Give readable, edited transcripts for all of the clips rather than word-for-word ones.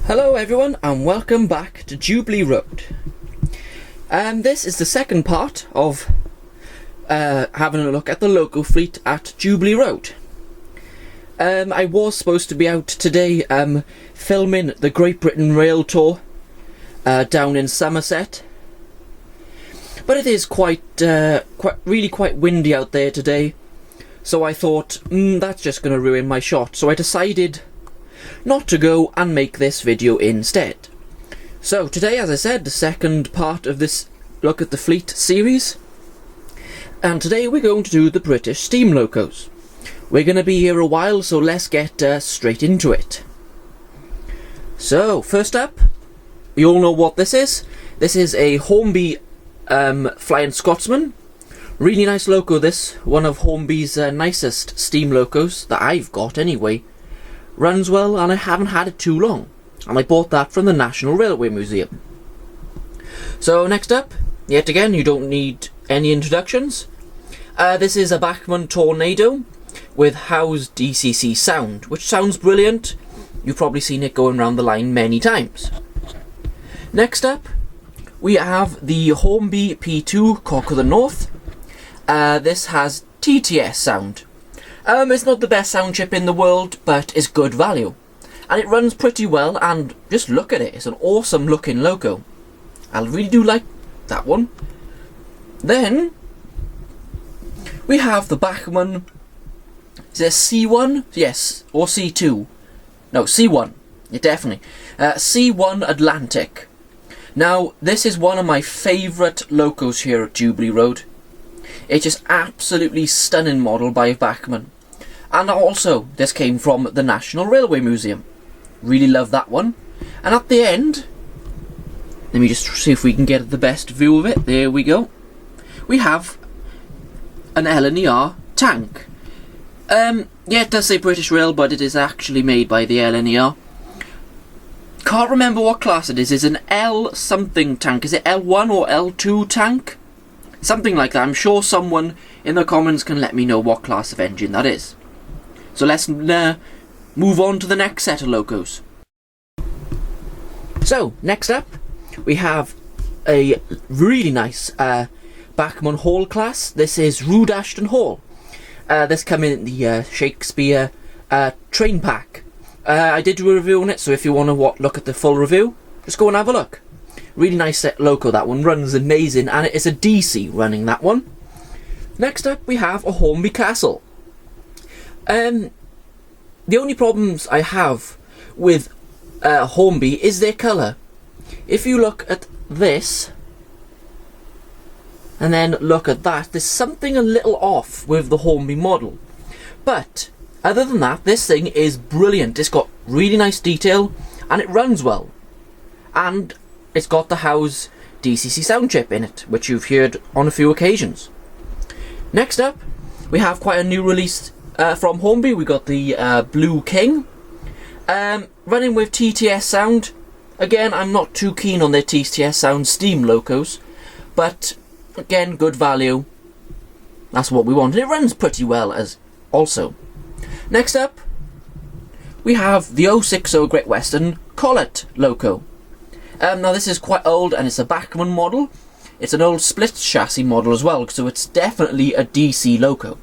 Hello everyone and welcome back to Jubilee Road. This is the second part of having a look at the loco fleet at Jubilee Road. I was supposed to be out today filming the Great Britain Rail Tour down in Somerset, but it is quite windy out there today, so I thought that's just going to ruin my shot, so I decided not to go and make this video instead. So today, as I said, the second part of this Look at the Fleet series, and today we're going to do the British steam locos. We're going to be here a while, so let's get straight into it. So first up, you all know what this is. This is a Hornby Flying Scotsman. Really nice loco, this, one of Hornby's nicest steam locos that I've got anyway. Runs well, and I haven't had it too long, and I bought that from the National Railway Museum. So next up, yet again, you don't need any introductions. This is a Bachmann Tornado with housed DCC sound, which sounds brilliant. You've probably seen it going around the line many times. Next up, we have the Hornby P2 Cock of the North. This has TTS sound. It's not the best sound chip in the world, but it's good value. And it runs pretty well, and just look at it, it's an awesome looking loco. I really do like that one. Then, we have the Bachmann, is it C1? Yes, or C2? No, C1, yeah, definitely. C1 Atlantic. Now, this is one of my favourite locos here at Jubilee Road. It's just absolutely stunning model by Bachmann. And also, this came from the National Railway Museum. Really love that one. And at the end, let me just see if we can get the best view of it. There we go. We have an LNER tank. Yeah, it does say British Rail, but it is actually made by the LNER. Can't remember what class it is. It's an L something tank. Is it L1 or L2 tank? Something like that. I'm sure someone in the comments can let me know what class of engine that is. So let's move on to the next set of locos. So, next up, we have a really nice Bachmann Hall class. This is Rood Ashton Hall. This came in the Shakespeare train pack. I did do a review on it, so if you want to look at the full review, just go and have a look. Really nice set loco, that one runs amazing, and it is a DC running, that one. Next up, we have a Hornby Castle. The only problems I have with Hornby is their colour. If you look at this, and then look at that, there's something a little off with the Hornby model. But, other than that, this thing is brilliant. It's got really nice detail, and it runs well. And it's got the house DCC sound chip in it, which you've heard on a few occasions. Next up, we have quite a new release from Hornby. We got the Blue King, running with TTS sound. Again, I'm not too keen on their TTS sound steam locos, but again, good value. That's what we want. And it runs pretty well as also. Next up, we have the 060 Great Western Collet loco. Now this is quite old, and it's a Bachmann model. It's an old split chassis model as well, so it's definitely a DC loco.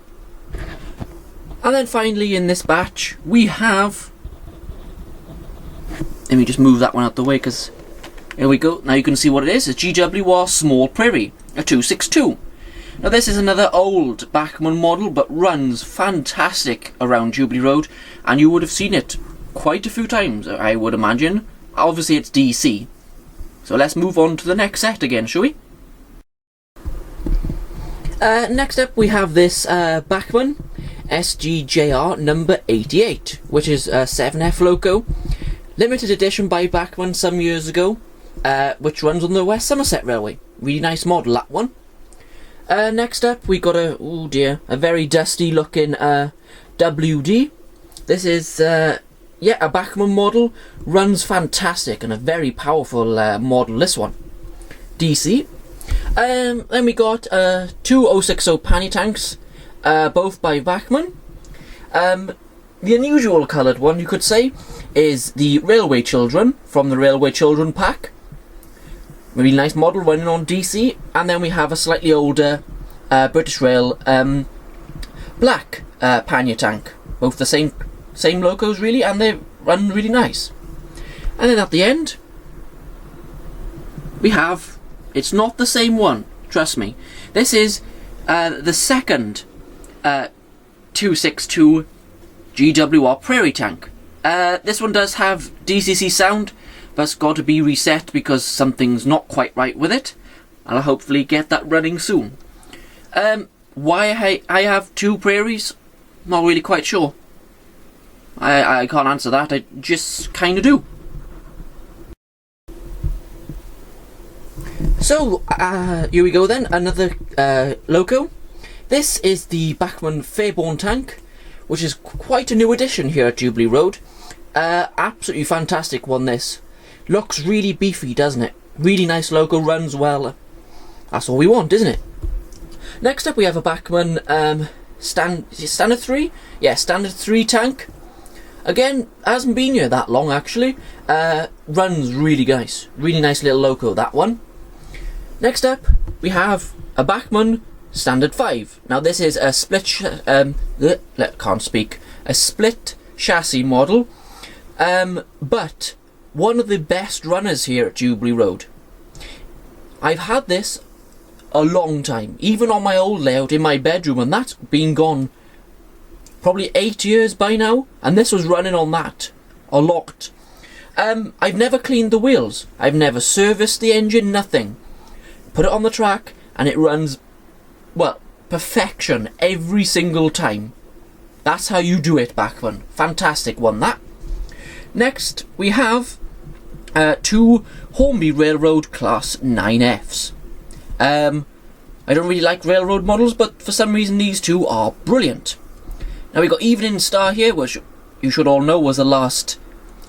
And then finally in this batch, we have... Let me just move that one out the way, because... Here we go. Now you can see what it is. It's GWR Small Prairie, a 262. Now this is another old Bachmann model, but runs fantastic around Jubilee Road, and you would have seen it quite a few times, I would imagine. Obviously it's DC. So let's move on to the next set again, shall we? Next up we have this Bachmann SGJR number 88, which is a 7F loco. Limited edition by Bachmann some years ago, which runs on the West Somerset Railway. Really nice model, that one. Next up we got a very dusty looking WD. This is yeah, a Bachmann model. Runs fantastic, and a very powerful model, this one. DC. Then we got two 060 panny tanks, both by Bachmann. The unusual coloured one, you could say, is the Railway Children from the Railway Children pack. Really nice model running on DC. And then we have a slightly older British Rail black pannier tank. Both the same locos really, and they run really nice. And then at the end we have, it's not the same one, trust me. This is the second 262 GWR Prairie tank. This one does have DCC sound, but it's got to be reset because something's not quite right with it. I'll hopefully get that running soon. Why I have two Prairies, not really quite sure. I can't answer that, I just kinda do. So, here we go then, another loco. This is the Bachmann Fairborn tank, which is quite a new addition here at Jubilee Road. Absolutely fantastic one, this. Looks really beefy, doesn't it? Really nice loco, runs well. That's all we want, isn't it? Next up we have a Bachmann Standard 3? Yeah, Standard 3 tank. Again, hasn't been here that long actually. Runs really nice. Really nice little loco, that one. Next up, we have a Bachmann Standard 5. Now this is a split chassis model, but one of the best runners here at Jubilee Road. I've had this a long time, even on my old layout in my bedroom, and that's been gone probably 8 years by now, and this was running on that a lot. I've never cleaned the wheels, I've never serviced the engine, nothing. Put it on the track and it runs, well, perfection every single time. That's how you do it, Bachmann. Fantastic one, that. Next we have two Hornby Railroad Class 9Fs. I don't really like railroad models, but for some reason these two are brilliant. Now we got Evening Star here, which you should all know was the last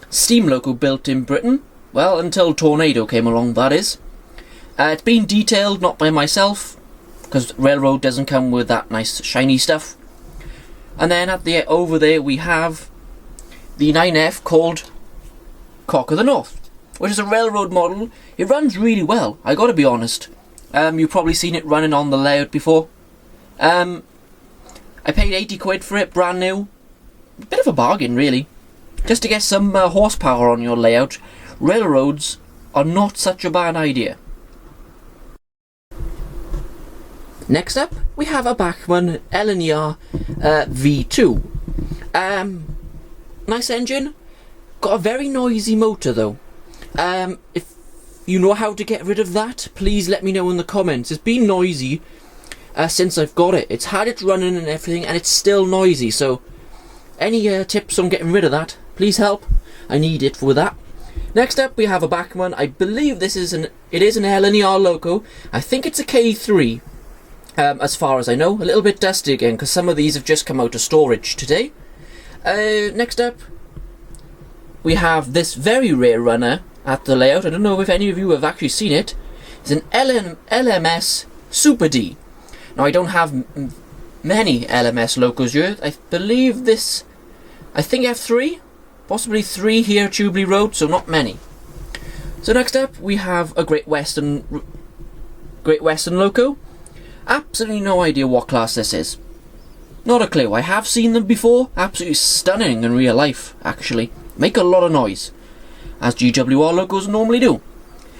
steam loco built in Britain. Well, until Tornado came along, that is. It's been detailed, not by myself, because railroad doesn't come with that nice shiny stuff. And then over there we have the 9F called Cock of the North, which is a railroad model. It runs really well, I gotta be honest. You've probably seen it running on the layout before. I paid 80 quid for it, brand new. Bit of a bargain really. Just to get some horsepower on your layout, railroads are not such a bad idea. Next up, we have a Bachmann LNER V2. Nice engine, got a very noisy motor though. If you know how to get rid of that, please let me know in the comments. It's been noisy since I've got it. It's had it running and everything, and it's still noisy, so any tips on getting rid of that, please help. I need it for that. Next up we have a Bachmann, I believe it is an LNER loco. I think it's a K3. As far as I know, a little bit dusty again because some of these have just come out of storage today. Next up we have this very rare runner at the layout. I don't know if any of you have actually seen it. It's an LMS Super D. Now I don't have many LMS locos here. I believe this, I think I have three, possibly three here at Jubilee Road, so not many. So next up we have a Great Western loco. Absolutely no idea what class this is. Not a clue. I have seen them before. Absolutely stunning in real life, actually. Make a lot of noise, as GWR locos normally do.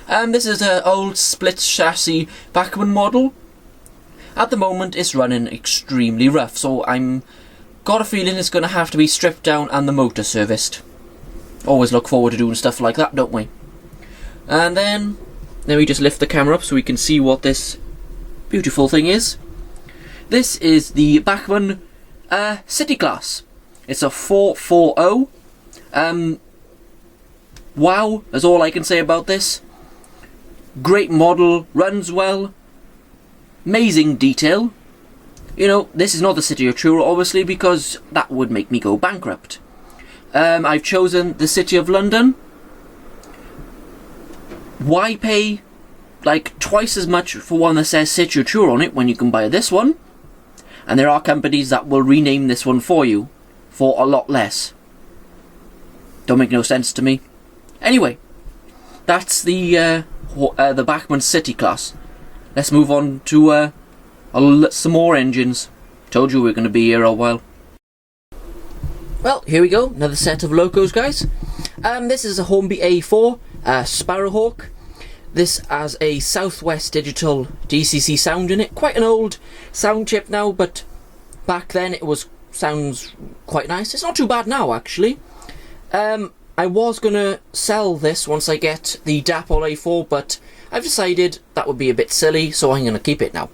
This is an old split chassis Bachmann model. At the moment it's running extremely rough, so I'm got a feeling it's going to have to be stripped down and the motor serviced. Always look forward to doing stuff like that, don't we? And then we just lift the camera up so we can see what this beautiful thing is. This is the Bachmann City Class. It's a 440. Wow, that's all I can say about this. Great model, runs well, amazing detail. You know, this is not the City of Truro obviously because that would make me go bankrupt. I've chosen the City of London. Why pay like twice as much for one that says City of Truro on it when you can buy this one? And there are companies that will rename this one for you. for a lot less. Don't make no sense to me. Anyway, that's the Bachmann City class. Let's move on to some more engines. Told you we were going to be here a while. Well, here we go. Another set of locos, guys. This is a Hornby A4 Sparrowhawk. This has a Southwest Digital DCC sound in it. Quite an old sound chip now, but back then it sounds quite nice. It's not too bad now, actually. I was going to sell this once I get the Dapol A4, but I've decided that would be a bit silly, so I'm going to keep it now.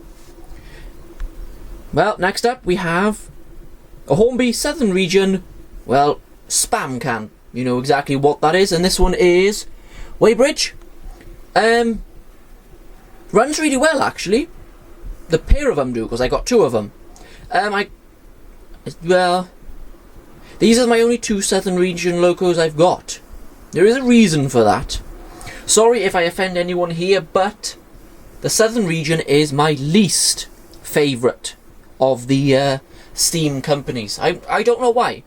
Well, next up we have a Hornby Southern Region, well, spam can. You know exactly what that is, and this one is Weybridge. Runs really well, actually. The pair of them do, because I got two of them. Well, these are my only two Southern Region locos I've got. There is a reason for that. Sorry if I offend anyone here, but the Southern Region is my least favourite of the Steam companies. I don't know why.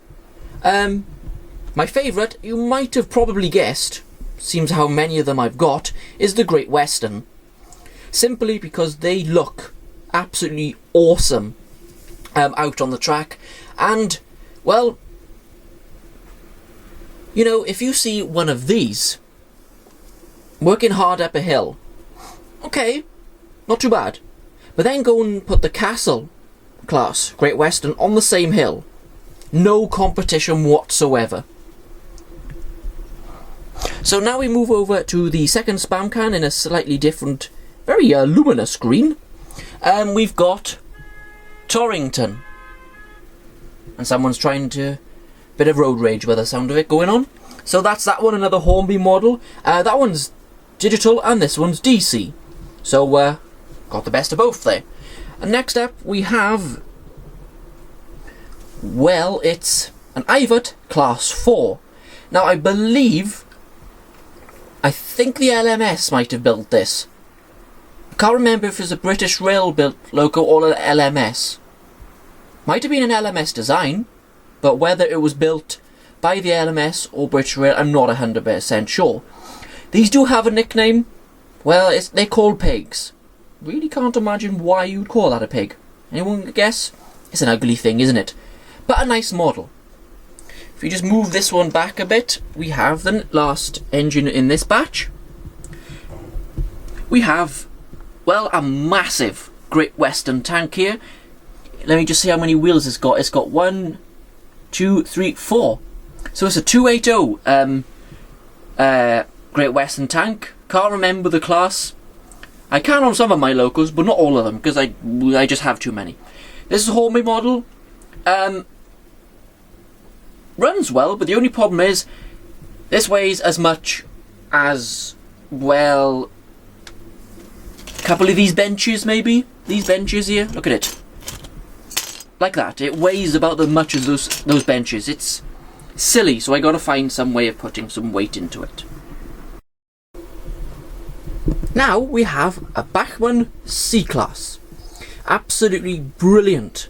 My favourite, you might have probably guessed, seems how many of them I've got, is the Great Western. Simply because they look absolutely awesome out on the track. And, well, you know, if you see one of these working hard up a hill, okay, not too bad. But then go and put the Castle class Great Western on the same hill. No competition whatsoever. So now we move over to the second spam can in a slightly different, very luminous green. We've got Torrington. And someone's trying to... bit of road rage by the sound of it going on. So that's that one, another Hornby model. That one's digital and this one's DC. So, got the best of both there. And next up we have... well, it's an Ivot Class 4. Now I think the LMS might have built this. I can't remember if it's a British Rail built loco or an LMS. Might have been an LMS design, but whether it was built by the LMS or British Rail, I'm not 100% sure. These do have a nickname. Well, they're called pigs. Really can't imagine why you'd call that a pig. Anyone guess? It's an ugly thing, isn't it? But a nice model. If we just move this one back a bit, we have the last engine in this batch. We have, well, a massive Great Western tank here. Let me just see how many wheels it's got. It's got 1, 2, 3, 4. So it's a 280 Great Western tank. Can't remember the class. I can on some of my locos, but not all of them, because I just have too many. This is a Hornby model. Runs well, but the only problem is this weighs as much as, well, a couple of these benches maybe. These benches here, look at it. Like that. It weighs about as much as those benches. It's silly, so I gotta find some way of putting some weight into it. Now we have a Bachmann C-Class. Absolutely brilliant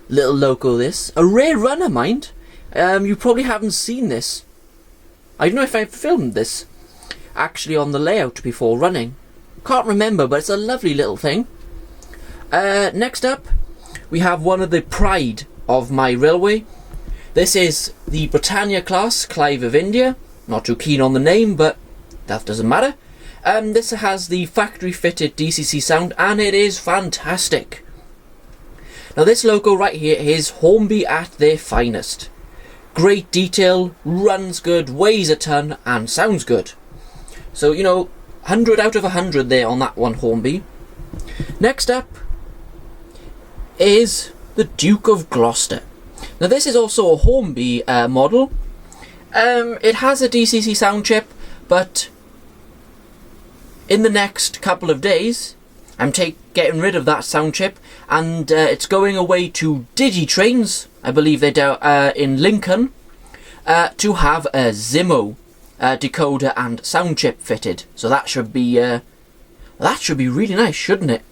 little loco this. A rare runner, mind. You probably haven't seen this. I don't know if I've filmed this actually on the layout before running. Can't remember, but it's a lovely little thing. Next up, we have one of the pride of my railway. This is the Britannia class, Clive of India. Not too keen on the name, but that doesn't matter. This has the factory fitted DCC sound, and it is fantastic. Now this logo right here is Hornby at their finest. Great detail, runs good, weighs a ton, and sounds good. So, you know, 100 out of 100 there on that one, Hornby. Next up is the Duke of Gloucester. Now this is also a Hornby model. It has a DCC sound chip, but in the next couple of days I'm getting rid of that sound chip, and it's going away to Digitrains, I believe they're down in Lincoln, to have a Zimo decoder and sound chip fitted. So that should be really nice, shouldn't it?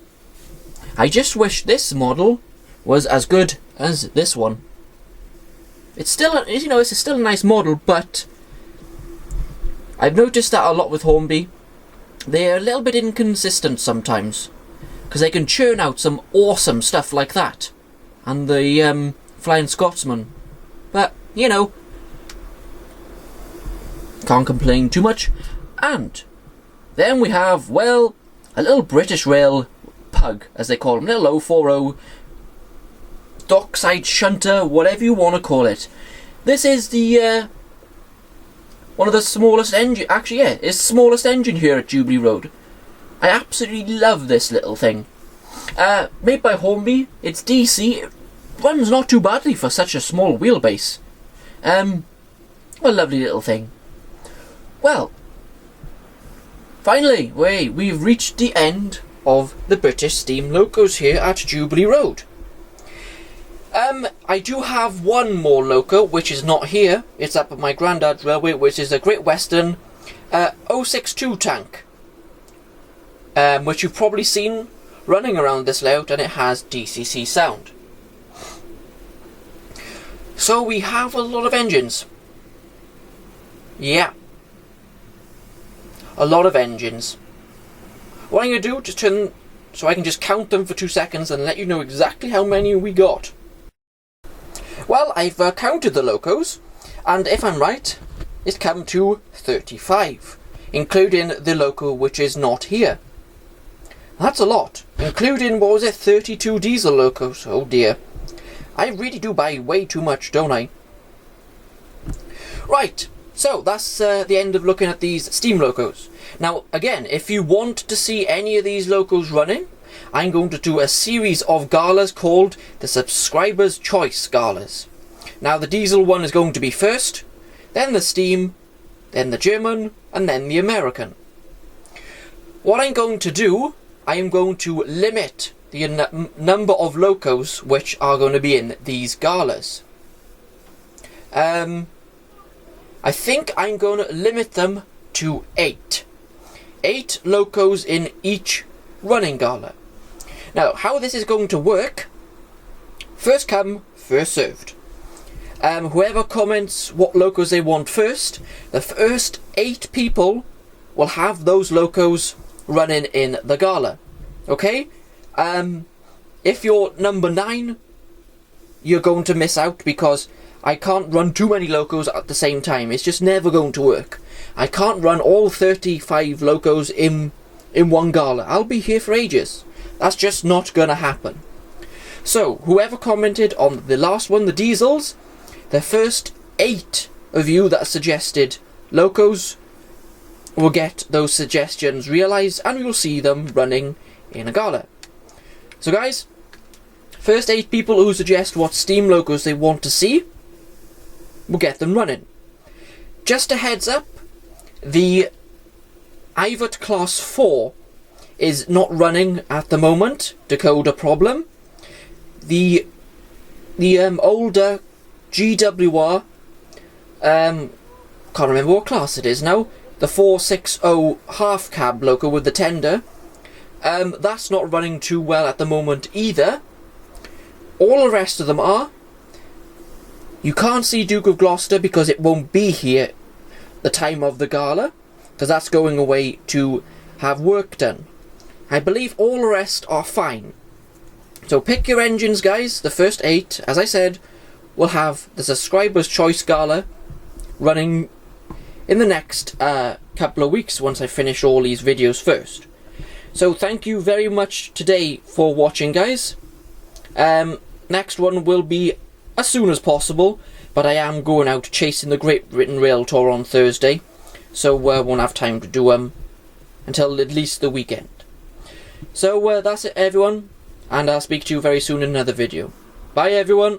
I just wish this model was as good as this one. It's still, it's still a nice model, but I've noticed that a lot with Hornby. They're a little bit inconsistent sometimes, because they can churn out some awesome stuff like that, and the Flying Scotsman. But can't complain too much. And then we have, well, a little British Rail pug, as they call them, little 040 dockside shunter, whatever you want to call it. This is the one of the smallest engine. Actually, yeah, it's the smallest engine here at Jubilee Road. I absolutely love this little thing. Made by Hornby. It's DC. It runs not too badly for such a small wheelbase. A lovely little thing. Well, finally, we've reached the end of the British Steam Locos here at Jubilee Road. I do have one more loco, which is not here. It's up at my granddad's railway, which is a Great Western 062 tank, which you've probably seen running around this layout, and it has DCC sound. So we have a lot of engines. Yeah. A lot of engines. What I'm going to do, just turn so I can just count them for 2 seconds and let you know exactly how many we got. Well, I've counted the locos, and if I'm right, it's come to 35, including the loco which is not here. That's a lot, including, what was it, 32 diesel locos. Oh dear. I really do buy way too much, don't I? Right, so that's the end of looking at these steam locos. Now, again, if you want to see any of these locos running, I'm going to do a series of galas called the Subscriber's Choice Galas. Now, the diesel one is going to be first, then the steam, then the German, and then the American. What I'm going to do, I am going to limit the number of locos which are going to be in these galas. I think I'm going to limit them to 8. 8 locos in each running gala. Now, how this is going to work, first come, first served. Whoever comments what locos they want first, the first 8 people will have those locos running in the gala. Okay? If you're number 9, you're going to miss out, because I can't run too many locos at the same time. It's just never going to work. I can't run all 35 locos in one gala. I'll be here for ages. That's just not gonna happen. So, whoever commented on the last one, the diesels, the first 8 of you that suggested locos will get those suggestions realised, and you'll see them running in a gala. So guys, first 8 people who suggest what steam locos they want to see, we'll get them running. Just a heads up, the Ivot Class 4 is not running at the moment, decoder problem. The older GWR, can't remember what class it is now, the 460 half cab loco with the tender, that's not running too well at the moment either. All the rest of them are. You can't see Duke of Gloucester because it won't be here the time of the gala, because that's going away to have work done. I believe all the rest are fine. So pick your engines, guys. The first 8, as I said, will have the Subscriber's Choice Gala running in the next couple of weeks once I finish all these videos first. So thank you very much today for watching, guys. Next one will be as soon as possible, but I am going out chasing the Great Britain Rail Tour on Thursday, so won't have time to do until at least the weekend. So that's it, everyone, and I'll speak to you very soon in another video. Bye, everyone.